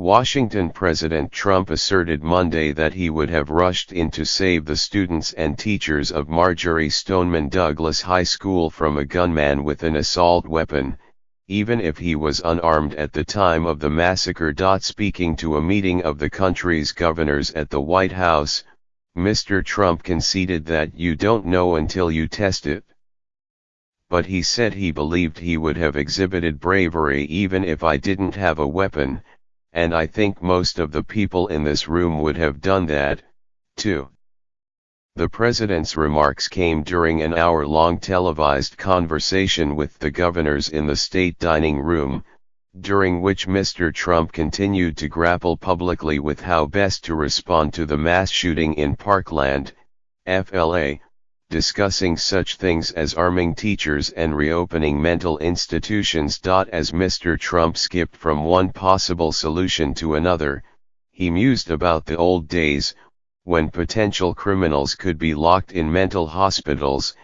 Washington President Trump asserted Monday that he would have rushed in to save the students and teachers of Marjory Stoneman Douglas High School from a gunman with an assault weapon, even if he was unarmed at the time of the massacre. Speaking to a meeting of the country's governors at the White House, Mr. Trump conceded that you don't know until you test it. But he said he believed he would have exhibited bravery even if I didn't have a weapon, and I think most of the people in this room would have done that, too. The president's remarks came during an hour-long televised conversation with the governors in the state dining room, during which Mr. Trump continued to grapple publicly with how best to respond to the mass shooting in Parkland, FLA, discussing such things as arming teachers and reopening mental institutions. As Mr. Trump skipped from one possible solution to another, he mused about the old days, when potential criminals could be locked in mental hospitals,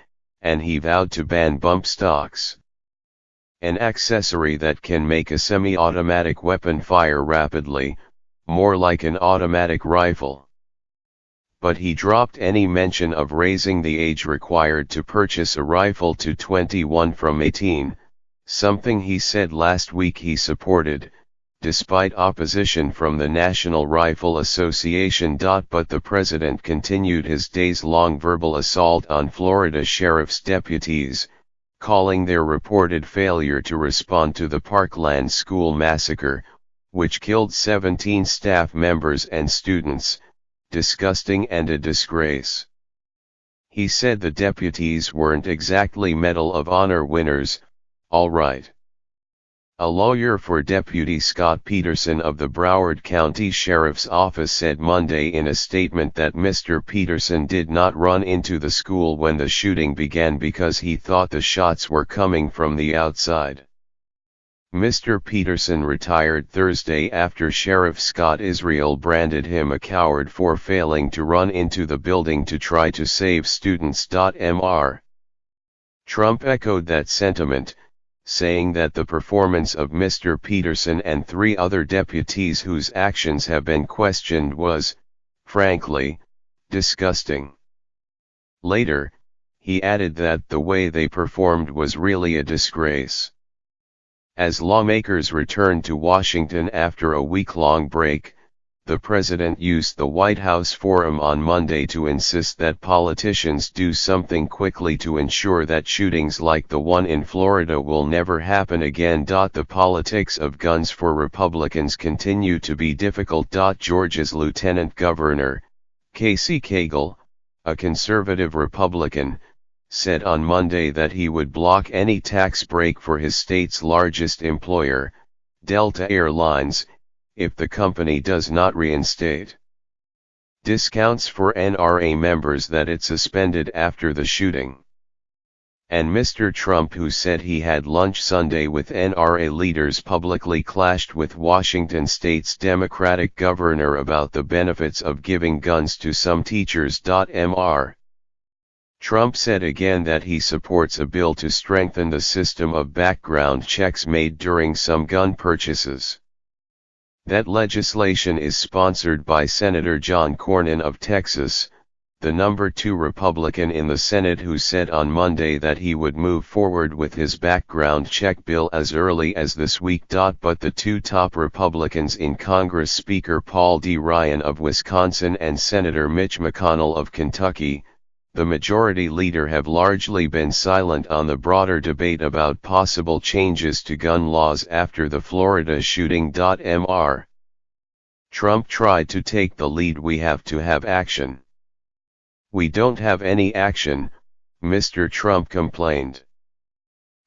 and he vowed to ban bump stocks, an accessory that can make a semi-automatic weapon fire rapidly, more like an automatic rifle. But he dropped any mention of raising the age required to purchase a rifle to 21 from 18, something he said last week he supported, despite opposition from the National Rifle Association. But the president continued his days-long verbal assault on Florida sheriff's deputies, calling their reported failure to respond to the Parkland school massacre, which killed 17 staff members and students, disgusting and a disgrace. He said the deputies weren't exactly Medal of Honor winners, all right. A lawyer for Deputy Scott Peterson of the Broward County Sheriff's Office said Monday in a statement that Mr. Peterson did not run into the school when the shooting began because he thought the shots were coming from the outside. Mr. Peterson retired Thursday after Sheriff Scott Israel branded him a coward for failing to run into the building to try to save students. Mr. Trump echoed that sentiment, saying that the performance of Mr. Peterson and 3 other deputies whose actions have been questioned was, frankly, disgusting. Later, he added that the way they performed was really a disgrace. As lawmakers returned to Washington after a week-long break, the president used the White House forum on Monday to insist that politicians do something quickly to ensure that shootings like the one in Florida will never happen again. The politics of guns for Republicans continue to be difficult. Georgia's Lieutenant Governor, Casey Cagle, a conservative Republican, said on Monday that he would block any tax break for his state's largest employer, Delta Air Lines, if the company does not reinstate discounts for NRA members that it suspended after the shooting. And Mr. Trump, who said he had lunch Sunday with NRA leaders, publicly clashed with Washington state's Democratic governor about the benefits of giving guns to some teachers. Mr. Trump said again that he supports a bill to strengthen the system of background checks made during some gun purchases. That legislation is sponsored by Senator John Cornyn of Texas, the number 2 Republican in the Senate, who said on Monday that he would move forward with his background check bill as early as this week. But the 2 top Republicans in Congress, Speaker Paul D. Ryan of Wisconsin and Senator Mitch McConnell of Kentucky, the majority leader, have largely been silent on the broader debate about possible changes to gun laws after the Florida shooting. Mr. Trump tried to take the lead. We have to have action. We don't have any action, Mr. Trump complained.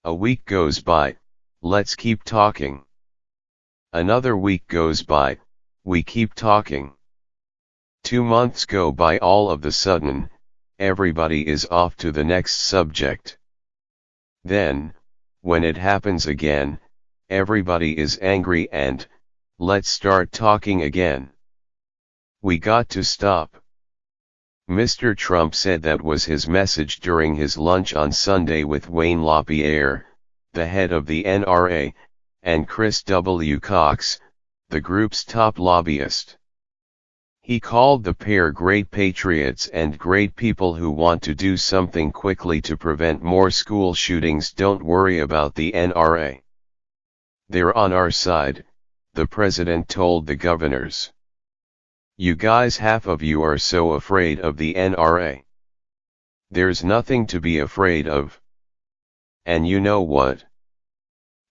A week goes by, let's keep talking. Another week goes by, we keep talking. 2 months go by. All of the sudden, everybody is off to the next subject. Then, when it happens again, everybody is angry and, let's start talking again. We got to stop. Mr. Trump said that was his message during his lunch on Sunday with Wayne LaPierre, the head of the NRA, and Chris W. Cox, the group's top lobbyist. He called the pair great patriots and great people who want to do something quickly to prevent more school shootings. Don't worry about the NRA. They're on our side, the president told the governors. You guys, half of you are so afraid of the NRA. There's nothing to be afraid of. And you know what?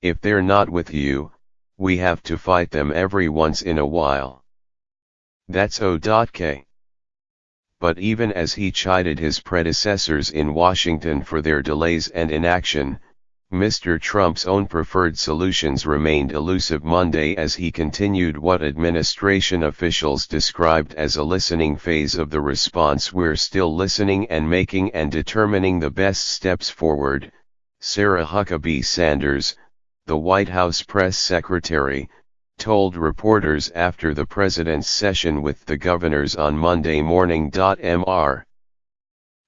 If they're not with you, we have to fight them every once in a while. That's O.K. But even as he chided his predecessors in Washington for their delays and inaction, Mr. Trump's own preferred solutions remained elusive Monday as he continued what administration officials described as a listening phase of the response. We're still listening and making and determining the best steps forward, Sarah Huckabee Sanders, the White House press secretary, told reporters after the president's session with the governors on Monday morning. Mr.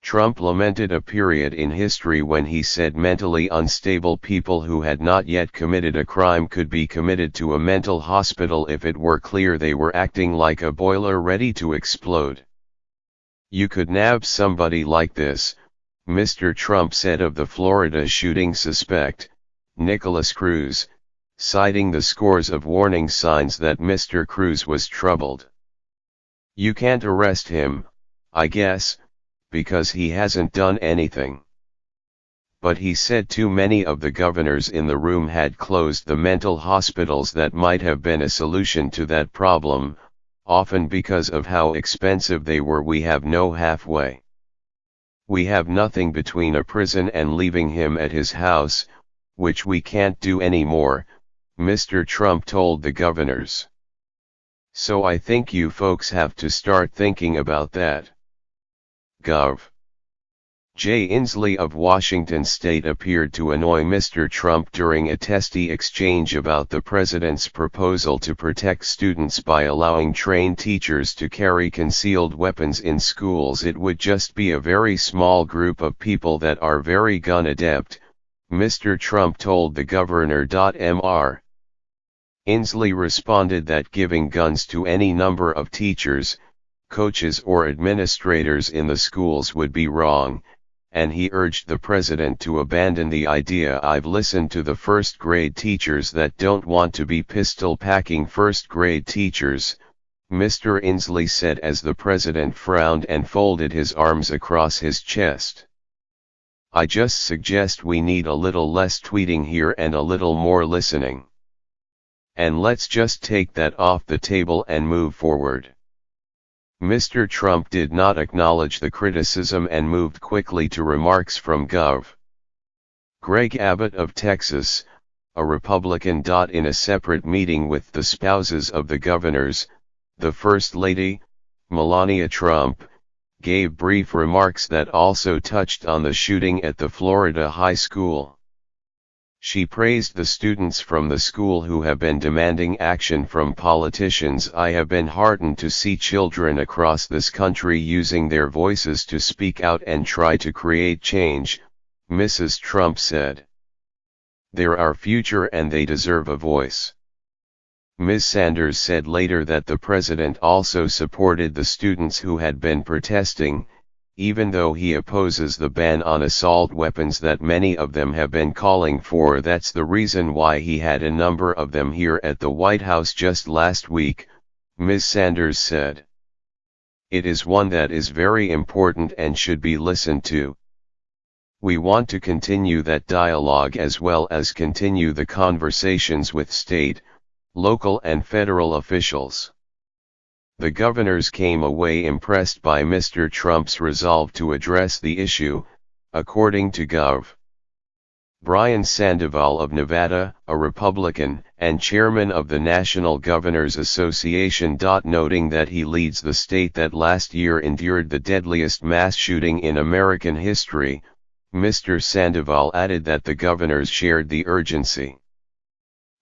Trump lamented a period in history when he said mentally unstable people who had not yet committed a crime could be committed to a mental hospital if it were clear they were acting like a boiler ready to explode. You could nab somebody like this, Mr. Trump said of the Florida shooting suspect, Nicholas Cruz, citing the scores of warning signs that Mr. Cruz was troubled. You can't arrest him, I guess, because he hasn't done anything. But he said too many of the governors in the room had closed the mental hospitals that might have been a solution to that problem, often because of how expensive they were. We have no halfway. We have nothing between a prison and leaving him at his house, which we can't do anymore, Mr. Trump told the governors. So I think you folks have to start thinking about that. Gov. Jay Inslee of Washington State appeared to annoy Mr. Trump during a testy exchange about the president's proposal to protect students by allowing trained teachers to carry concealed weapons in schools. It would just be a very small group of people that are very gun adept, Mr. Trump told the governor. Mr. Inslee responded that giving guns to any number of teachers, coaches or administrators in the schools would be wrong, and he urged the president to abandon the idea. I've listened to the first grade teachers that don't want to be pistol packing first grade teachers, Mr. Inslee said as the president frowned and folded his arms across his chest. I just suggest we need a little less tweeting here and a little more listening. And let's just take that off the table and move forward. Mr. Trump did not acknowledge the criticism and moved quickly to remarks from Gov. Greg Abbott of Texas, a Republican. In a separate meeting with the spouses of the governors, the First Lady, Melania Trump, gave brief remarks that also touched on the shooting at the Florida high school. She praised the students from the school who have been demanding action from politicians. I have been heartened to see children across this country using their voices to speak out and try to create change, Mrs. Trump said. They're our future and they deserve a voice. Ms. Sanders said later that the president also supported the students who had been protesting, even though he opposes the ban on assault weapons that many of them have been calling for. That's the reason why he had a number of them here at the White House just last week, Ms. Sanders said. It is one that is very important and should be listened to. We want to continue that dialogue as well as continue the conversations with state, local and federal officials. The governors came away impressed by Mr. Trump's resolve to address the issue, according to Gov. Brian Sandoval of Nevada, a Republican, and chairman of the National Governors Association. Noting that he leads the state that last year endured the deadliest mass shooting in American history, Mr. Sandoval added that the governors shared the urgency.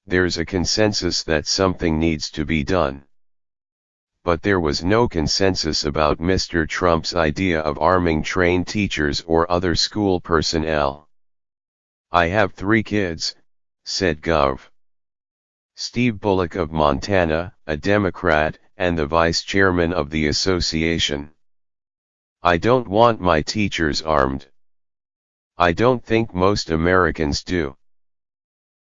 There's a consensus that something needs to be done. But there was no consensus about Mr. Trump's idea of arming trained teachers or other school personnel. I have 3 kids, said Gov. Steve Bullock of Montana, a Democrat, and the vice chairman of the association. I don't want my teachers armed. I don't think most Americans do.